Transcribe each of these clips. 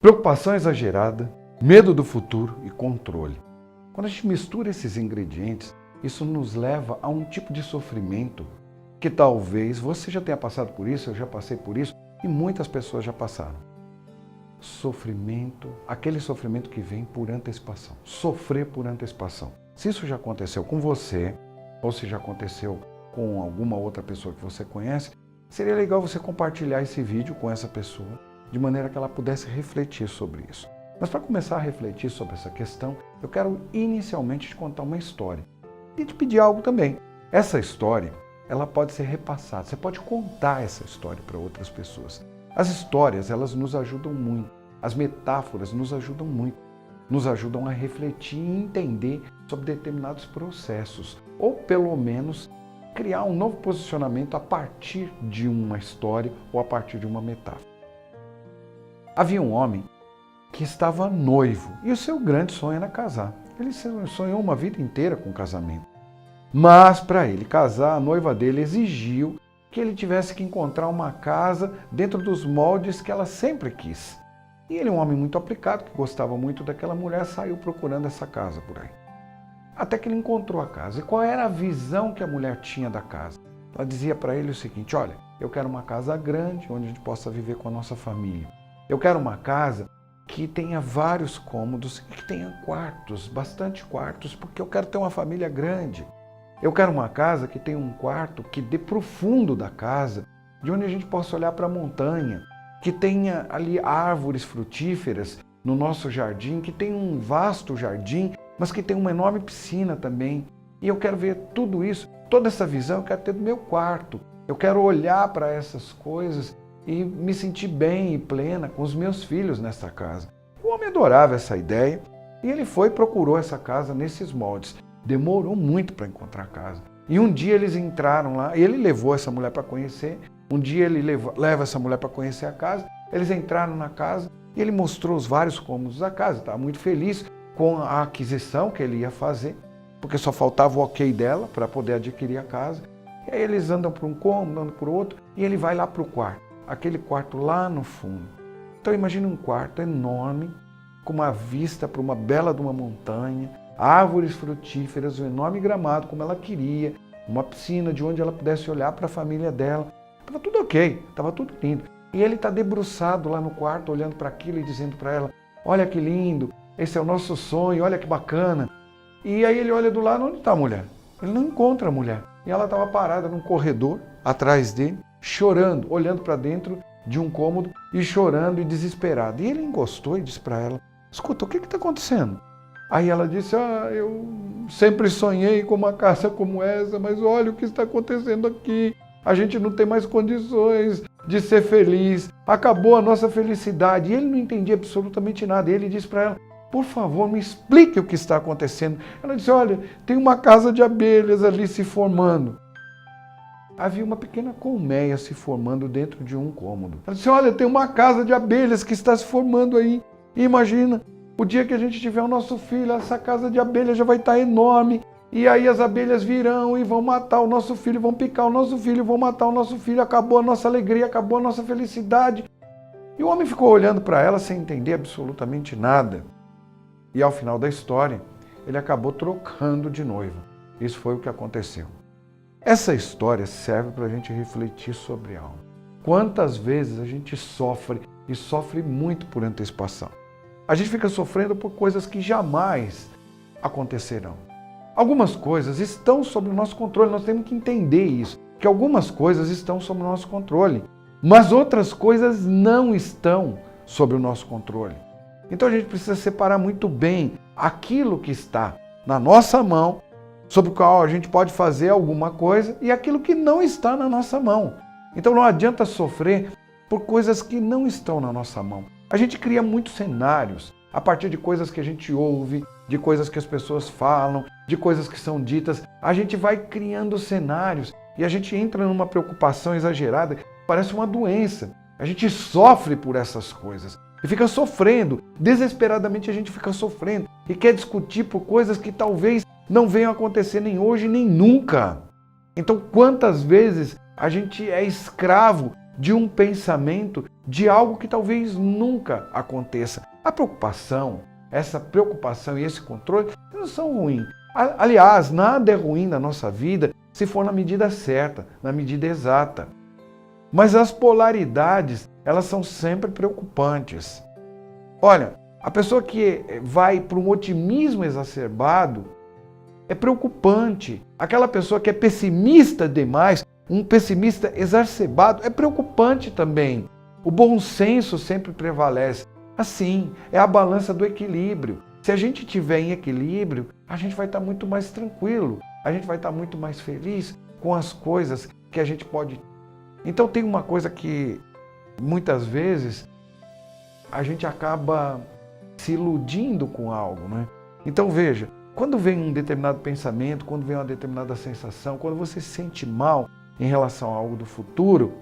Preocupação exagerada, medo do futuro e controle. Quando a gente mistura esses ingredientes, isso nos leva a um tipo de sofrimento que talvez você já tenha passado por isso, eu já passei por isso e muitas pessoas já passaram. Sofrimento, aquele sofrimento que vem por antecipação. Sofrer por antecipação. Se isso já aconteceu com você, ou se já aconteceu com alguma outra pessoa que você conhece, seria legal você compartilhar esse vídeo com essa pessoa, de maneira que ela pudesse refletir sobre isso. Mas para começar a refletir sobre essa questão, eu quero inicialmente te contar uma história. E te pedir algo também. Essa história, ela pode ser repassada. Você pode contar essa história para outras pessoas. As histórias, elas nos ajudam muito. As metáforas nos ajudam muito. Nos ajudam a refletir e entender sobre determinados processos. Ou, pelo menos, criar um novo posicionamento a partir de uma história ou a partir de uma metáfora. Havia um homem que estava noivo e o seu grande sonho era casar. Ele sonhou uma vida inteira com casamento. Mas para ele casar, a noiva dele exigiu que ele tivesse que encontrar uma casa dentro dos moldes que ela sempre quis. E ele, um homem muito aplicado, que gostava muito daquela mulher, saiu procurando essa casa por aí. Até que ele encontrou a casa. E qual era a visão que a mulher tinha da casa? Ela dizia para ele o seguinte: olha, eu quero uma casa grande, onde a gente possa viver com a nossa família. Eu quero uma casa que tenha vários cômodos e que tenha quartos, bastante quartos, porque eu quero ter uma família grande. Eu quero uma casa que tenha um quarto que dê para o fundo da casa, de onde a gente possa olhar para a montanha, que tenha ali árvores frutíferas no nosso jardim, que tenha um vasto jardim, mas que tenha uma enorme piscina também. E eu quero ver tudo isso, toda essa visão eu quero ter do meu quarto. Eu quero olhar para essas coisas e me sentir bem e plena com os meus filhos nessa casa. O homem adorava essa ideia e ele foi e procurou essa casa nesses moldes. Demorou muito para encontrar a casa. E um dia eles entraram lá, ele levou essa mulher para conhecer, um dia ele leva essa mulher para conhecer a casa, eles entraram na casa e ele mostrou os vários cômodos da casa, estava muito feliz com a aquisição que ele ia fazer, porque só faltava o ok dela para poder adquirir a casa. E aí eles andam por um cômodo, andam por outro, e ele vai lá para o quarto, aquele quarto lá no fundo. Então imagine um quarto enorme, com uma vista para uma bela de uma montanha, árvores frutíferas, um enorme gramado como ela queria, uma piscina de onde ela pudesse olhar para a família dela. Estava tudo ok, estava tudo lindo. E ele está debruçado lá no quarto, olhando para aquilo e dizendo para ela: olha que lindo, esse é o nosso sonho, olha que bacana. E aí ele olha do lado, onde está a mulher? Ele não encontra a mulher. E ela estava parada num corredor, atrás dele, chorando, olhando para dentro de um cômodo e chorando e desesperado. E ele encostou e disse para ela: escuta, o que está acontecendo? Aí ela disse: eu sempre sonhei com uma casa como essa, mas olha o que está acontecendo aqui. A gente não tem mais condições de ser feliz. Acabou a nossa felicidade. E ele não entendia absolutamente nada. E ele disse para ela: por favor, me explique o que está acontecendo. Ela disse: olha, tem uma casa de abelhas ali se formando. Havia uma pequena colmeia se formando dentro de um cômodo. Ela disse: olha, tem uma casa de abelhas que está se formando aí. E imagina, o dia que a gente tiver o nosso filho, essa casa de abelhas já vai estar enorme. E aí as abelhas virão e vão matar o nosso filho, vão picar o nosso filho, vão matar o nosso filho. Acabou a nossa alegria, acabou a nossa felicidade. E o homem ficou olhando para ela sem entender absolutamente nada. E ao final da história, ele acabou trocando de noiva. Isso foi o que aconteceu. Essa história serve para a gente refletir sobre algo. Quantas vezes a gente sofre e sofre muito por antecipação? A gente fica sofrendo por coisas que jamais acontecerão. Algumas coisas estão sob o nosso controle, nós temos que entender isso, que algumas coisas estão sob o nosso controle, mas outras coisas não estão sob o nosso controle. Então a gente precisa separar muito bem aquilo que está na nossa mão, sobre o qual a gente pode fazer alguma coisa, e aquilo que não está na nossa mão. Então não adianta sofrer por coisas que não estão na nossa mão. A gente cria muitos cenários a partir de coisas que a gente ouve, de coisas que as pessoas falam, de coisas que são ditas. A gente vai criando cenários e a gente entra numa preocupação exagerada, parece uma doença. A gente sofre por essas coisas e fica sofrendo, desesperadamente a gente fica sofrendo e quer discutir por coisas que talvez não venham a acontecer nem hoje nem nunca. Então quantas vezes a gente é escravo de um pensamento de algo que talvez nunca aconteça. A preocupação, essa preocupação e esse controle não são ruins. Aliás, nada é ruim na nossa vida se for na medida certa, na medida exata. Mas as polaridades, elas são sempre preocupantes. Olha, a pessoa que vai para um otimismo exacerbado é preocupante. Aquela pessoa que é pessimista demais, um pessimista exacerbado, é preocupante também. O bom senso sempre prevalece. Assim, é a balança do equilíbrio. Se a gente estiver em equilíbrio, a gente vai estar muito mais tranquilo, a gente vai estar muito mais feliz com as coisas que a gente pode. Então tem uma coisa que muitas vezes a gente acaba se iludindo com algo, né? Então veja, quando vem um determinado pensamento, quando vem uma determinada sensação, quando você se sente mal em relação a algo do futuro,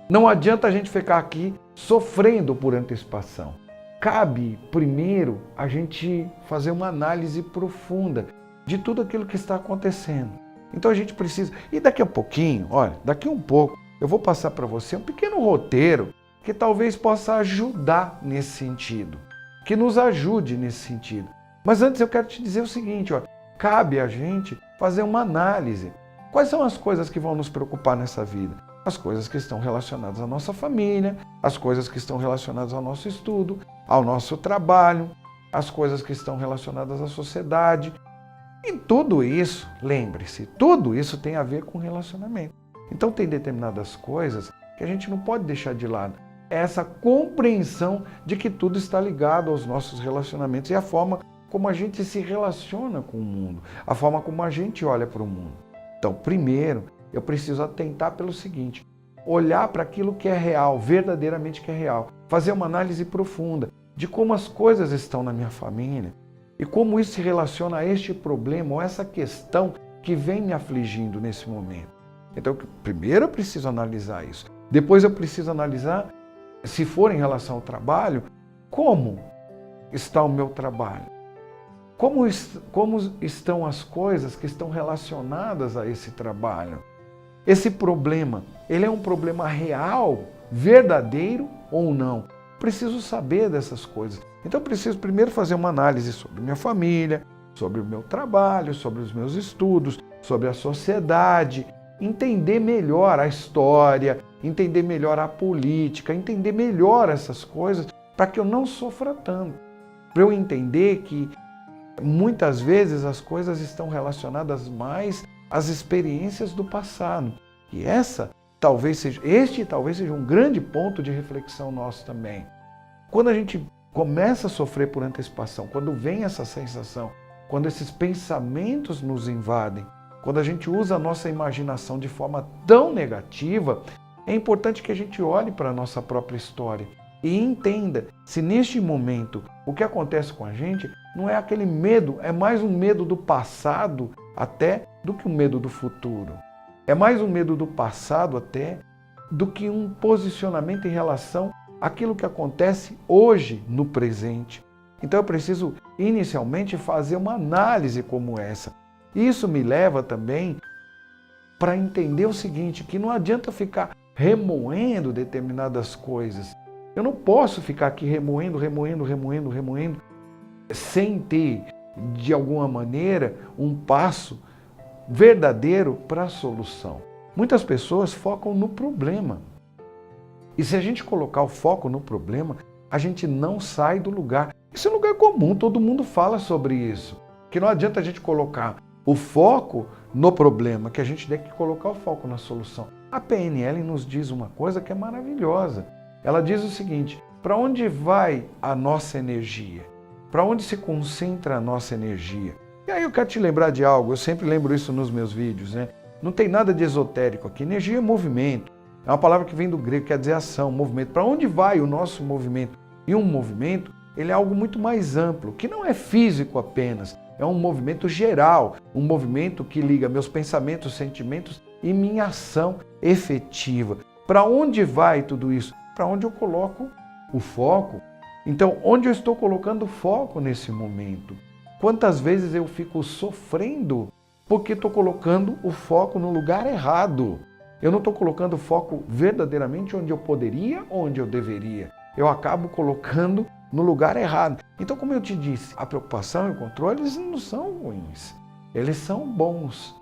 não adianta a gente ficar aqui sofrendo por antecipação. Cabe primeiro a gente fazer uma análise profunda de tudo aquilo que está acontecendo. Então a gente precisa, e daqui a pouquinho, olha, daqui um pouco, eu vou passar para você um pequeno roteiro que talvez possa ajudar nesse sentido, que nos ajude nesse sentido. Mas antes eu quero te dizer o seguinte, ó, cabe a gente fazer uma análise. Quais são as coisas que vão nos preocupar nessa vida? As coisas que estão relacionadas à nossa família, as coisas que estão relacionadas ao nosso estudo, ao nosso trabalho, as coisas que estão relacionadas à sociedade. E tudo isso, lembre-se, tudo isso tem a ver com relacionamento. Então tem determinadas coisas que a gente não pode deixar de lado. É essa compreensão de que tudo está ligado aos nossos relacionamentos e a forma como a gente se relaciona com o mundo, a forma como a gente olha para o mundo. Então, primeiro, eu preciso atentar pelo seguinte, olhar para aquilo que é real, verdadeiramente que é real, fazer uma análise profunda de como as coisas estão na minha família e como isso se relaciona a este problema ou essa questão que vem me afligindo nesse momento. Então, primeiro eu preciso analisar isso. Depois eu preciso analisar, se for em relação ao trabalho, como está o meu trabalho. Como estão as coisas que estão relacionadas a esse trabalho? Esse problema, ele é um problema real, verdadeiro ou não? Preciso saber dessas coisas. Então, preciso primeiro fazer uma análise sobre minha família, sobre o meu trabalho, sobre os meus estudos, sobre a sociedade, entender melhor a história, entender melhor a política, entender melhor essas coisas para que eu não sofra tanto. Para eu entender que muitas vezes as coisas estão relacionadas mais às experiências do passado. E este talvez seja um grande ponto de reflexão nosso também. Quando a gente começa a sofrer por antecipação, quando vem essa sensação, quando esses pensamentos nos invadem, quando a gente usa a nossa imaginação de forma tão negativa, é importante que a gente olhe para a nossa própria história e entenda se neste momento o que acontece com a gente não é aquele medo, é mais um medo do passado até do que um medo do futuro. É mais um medo do passado até do que um posicionamento em relação àquilo que acontece hoje no presente. Então eu preciso inicialmente fazer uma análise como essa. Isso me leva também para entender o seguinte, que não adianta ficar remoendo determinadas coisas. Eu não posso ficar aqui remoendo, sem ter, de alguma maneira, um passo verdadeiro para a solução. Muitas pessoas focam no problema. E se a gente colocar o foco no problema, a gente não sai do lugar. Isso é um lugar comum, todo mundo fala sobre isso. Que não adianta a gente colocar o foco no problema, que a gente tem que colocar o foco na solução. A PNL nos diz uma coisa que é maravilhosa. Ela diz o seguinte, para onde vai a nossa energia? Para onde se concentra a nossa energia? E aí eu quero te lembrar de algo, eu sempre lembro isso nos meus vídeos, né? Não tem nada de esotérico aqui, energia é movimento. É uma palavra que vem do grego, quer dizer ação, movimento. Para onde vai o nosso movimento? E um movimento, ele é algo muito mais amplo, que não é físico apenas, é um movimento geral, um movimento que liga meus pensamentos, sentimentos e minha ação efetiva. Para onde vai tudo isso? Para onde eu coloco o foco. Então, onde eu estou colocando o foco nesse momento? Quantas vezes eu fico sofrendo porque estou colocando o foco no lugar errado? Eu não estou colocando o foco verdadeiramente onde eu poderia, onde eu deveria. Eu acabo colocando no lugar errado. Então, como eu te disse, a preocupação e o controle, eles não são ruins. Eles são bons,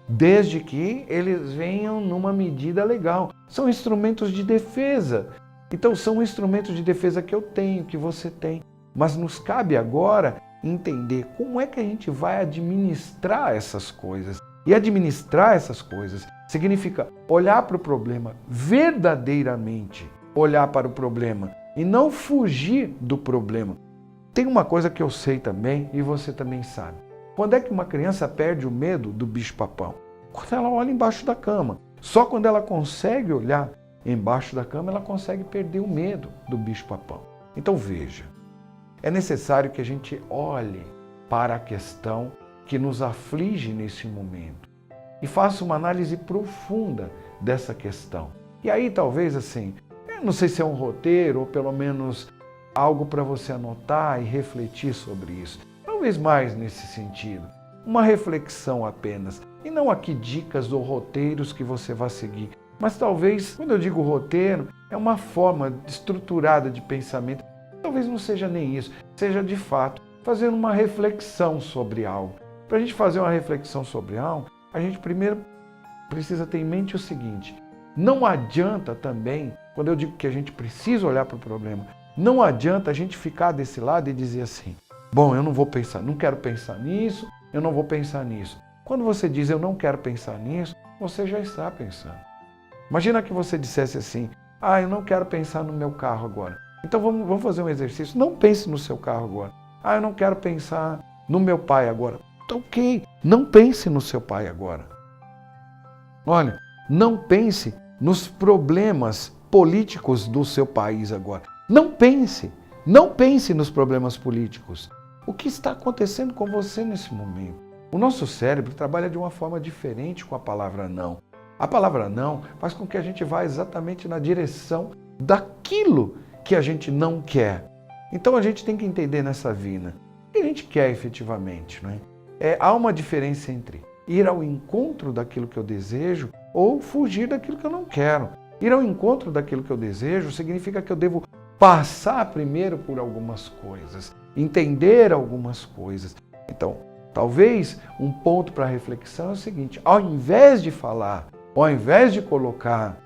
desde que eles venham numa medida legal. São instrumentos de defesa. Então, são instrumentos de defesa que eu tenho, que você tem. Mas nos cabe agora entender como é que a gente vai administrar essas coisas. E administrar essas coisas significa olhar para o problema verdadeiramente, olhar para o problema e não fugir do problema. Tem uma coisa que eu sei também e você também sabe. Quando é que uma criança perde o medo do bicho-papão? Quando ela olha embaixo da cama. Só quando ela consegue olhar embaixo da cama, ela consegue perder o medo do bicho-papão. Então veja, é necessário que a gente olhe para a questão que nos aflige nesse momento e faça uma análise profunda dessa questão. E aí talvez assim, eu não sei se é um roteiro ou pelo menos algo para você anotar e refletir sobre isso. Talvez mais nesse sentido. Uma reflexão apenas. E não aqui dicas ou roteiros que você vai seguir. Mas talvez, quando eu digo roteiro, é uma forma estruturada de pensamento. Talvez não seja nem isso. Seja de fato fazer uma reflexão sobre algo. Para a gente fazer uma reflexão sobre algo, a gente primeiro precisa ter em mente o seguinte. Não adianta também, quando eu digo que a gente precisa olhar para o problema, não adianta a gente ficar desse lado e dizer assim, bom, eu não vou pensar, não quero pensar nisso, eu não vou pensar nisso. Quando você diz eu não quero pensar nisso, você já está pensando. Imagina que você dissesse assim, eu não quero pensar no meu carro agora. Então vamos fazer um exercício, não pense no seu carro agora. Eu não quero pensar no meu pai agora. Tá ok, não pense no seu pai agora. Olha, não pense nos problemas políticos do seu país agora. Não pense nos problemas políticos. O que está acontecendo com você nesse momento? O nosso cérebro trabalha de uma forma diferente com a palavra não. A palavra não faz com que a gente vá exatamente na direção daquilo que a gente não quer. Então a gente tem que entender nessa vida o que a gente quer efetivamente, não é? Há uma diferença entre ir ao encontro daquilo que eu desejo ou fugir daquilo que eu não quero. Ir ao encontro daquilo que eu desejo significa que eu devo passar primeiro por algumas coisas, entender algumas coisas. Então, talvez um ponto para reflexão é o seguinte, ao invés de falar, ao invés de colocar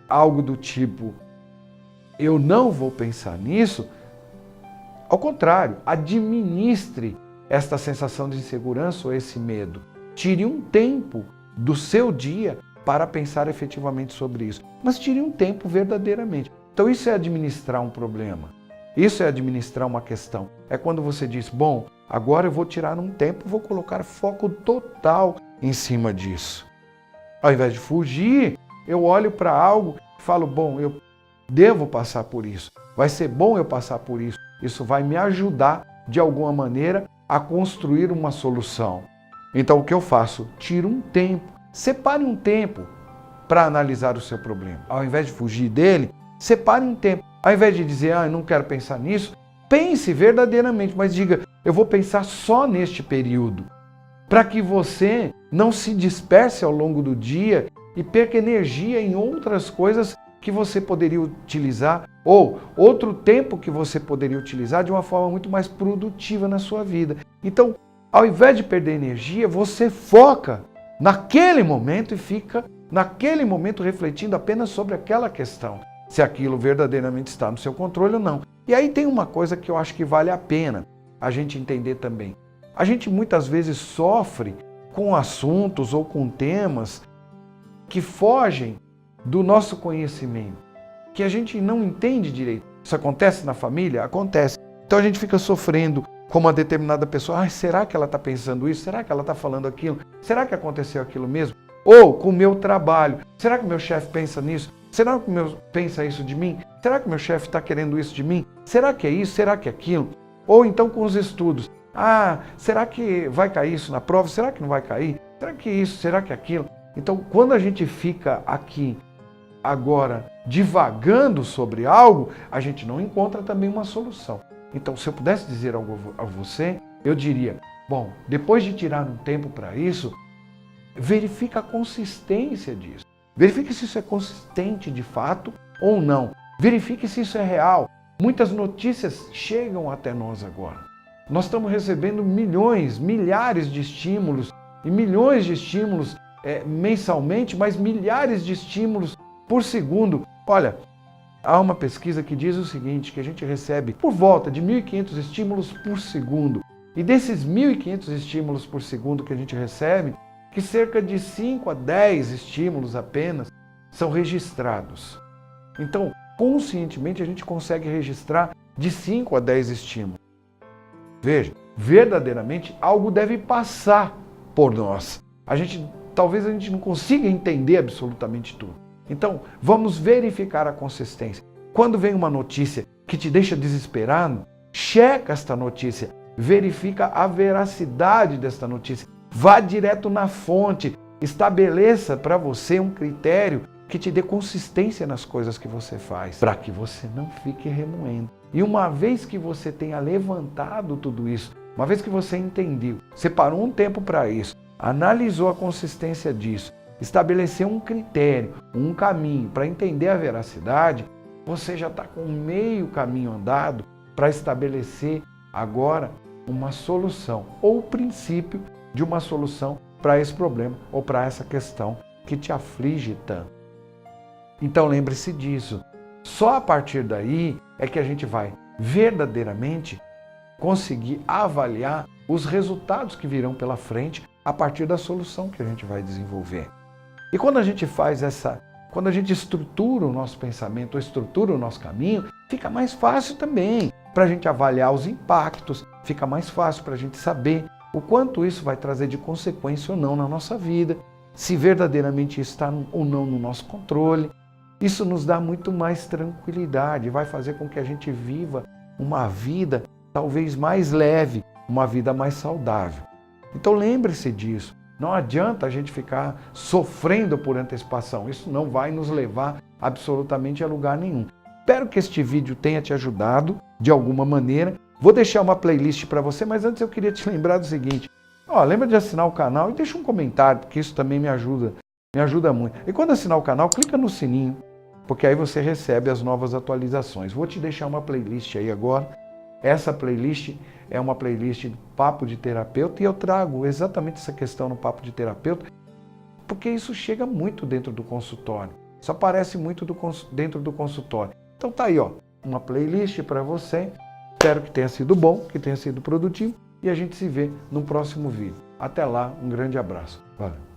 algo do tipo, eu não vou pensar nisso, ao contrário, administre esta sensação de insegurança ou esse medo. Tire um tempo do seu dia para pensar efetivamente sobre isso. Mas tire um tempo verdadeiramente. Então isso é administrar um problema. Isso é administrar uma questão. É quando você diz, bom, agora eu vou tirar um tempo, vou colocar foco total em cima disso. Ao invés de fugir, eu olho para algo e falo, bom, eu devo passar por isso. Vai ser bom eu passar por isso. Isso vai me ajudar, de alguma maneira, a construir uma solução. Então, o que eu faço? Tiro um tempo, separe um tempo para analisar o seu problema. Ao invés de fugir dele, separe um tempo. Ao invés de dizer, eu não quero pensar nisso, pense verdadeiramente, mas diga, eu vou pensar só neste período, para que você não se disperse ao longo do dia e perca energia em outras coisas que você poderia utilizar, ou outro tempo que você poderia utilizar de uma forma muito mais produtiva na sua vida. Então, ao invés de perder energia, você foca naquele momento e fica naquele momento refletindo apenas sobre aquela questão, se aquilo verdadeiramente está no seu controle ou não. E aí tem uma coisa que eu acho que vale a pena a gente entender também. A gente muitas vezes sofre com assuntos ou com temas que fogem do nosso conhecimento, que a gente não entende direito. Isso acontece na família? Acontece. Então a gente fica sofrendo com uma determinada pessoa. Será que ela está pensando isso? Será que ela está falando aquilo? Será que aconteceu aquilo mesmo? Ou com o meu trabalho. Será que o meu chefe pensa nisso? Será que o meu pensa isso de mim? Será que o meu chefe está querendo isso de mim? Será que é isso? Será que é aquilo? Ou então com os estudos. Será que vai cair isso na prova? Será que não vai cair? Será que isso? Será que é aquilo? Então, quando a gente fica aqui agora divagando sobre algo, a gente não encontra também uma solução. Então, se eu pudesse dizer algo a você, eu diria, bom, depois de tirar um tempo para isso, verifica a consistência disso. Verifique se isso é consistente de fato ou não. Verifique se isso é real. Muitas notícias chegam até nós agora. Nós estamos recebendo milhões, milhares de estímulos e milhões de estímulos mensalmente, mas milhares de estímulos por segundo. Olha, há uma pesquisa que diz o seguinte, que a gente recebe por volta de 1.500 estímulos por segundo. E desses 1.500 estímulos por segundo que a gente recebe, que cerca de 5 a 10 estímulos apenas são registrados. Então, conscientemente, a gente consegue registrar de 5 a 10 estímulos. Veja, verdadeiramente algo deve passar por nós. Talvez a gente não consiga entender absolutamente tudo. Então, vamos verificar a consistência. Quando vem uma notícia que te deixa desesperado, checa esta notícia, verifica a veracidade desta notícia, vá direto na fonte, estabeleça para você um critério que te dê consistência nas coisas que você faz, para que você não fique remoendo. E uma vez que você tenha levantado tudo isso, uma vez que você entendeu, separou um tempo para isso, analisou a consistência disso, estabeleceu um critério, um caminho para entender a veracidade, você já está com meio caminho andado para estabelecer agora uma solução ou o princípio de uma solução para esse problema ou para essa questão que te aflige tanto. Então lembre-se disso. Só a partir daí é que a gente vai verdadeiramente conseguir avaliar os resultados que virão pela frente a partir da solução que a gente vai desenvolver. E quando a gente quando a gente estrutura o nosso pensamento, ou estrutura o nosso caminho, fica mais fácil também para a gente avaliar os impactos, fica mais fácil para a gente saber o quanto isso vai trazer de consequência ou não na nossa vida, se verdadeiramente está ou não no nosso controle. Isso nos dá muito mais tranquilidade, vai fazer com que a gente viva uma vida talvez mais leve, uma vida mais saudável. Então lembre-se disso, não adianta a gente ficar sofrendo por antecipação, isso não vai nos levar absolutamente a lugar nenhum. Espero que este vídeo tenha te ajudado de alguma maneira. Vou deixar uma playlist para você, mas antes eu queria te lembrar do seguinte, lembra de assinar o canal e deixa um comentário, porque isso também me ajuda muito. E quando assinar o canal, clica no sininho, porque aí você recebe as novas atualizações. Vou te deixar uma playlist aí agora. Essa playlist é uma playlist Papo de Terapeuta e eu trago exatamente essa questão no Papo de Terapeuta, porque isso chega muito dentro do consultório. Isso aparece muito dentro do consultório. Então tá aí, uma playlist para você. Espero que tenha sido bom, que tenha sido produtivo e a gente se vê no próximo vídeo. Até lá, um grande abraço. Valeu.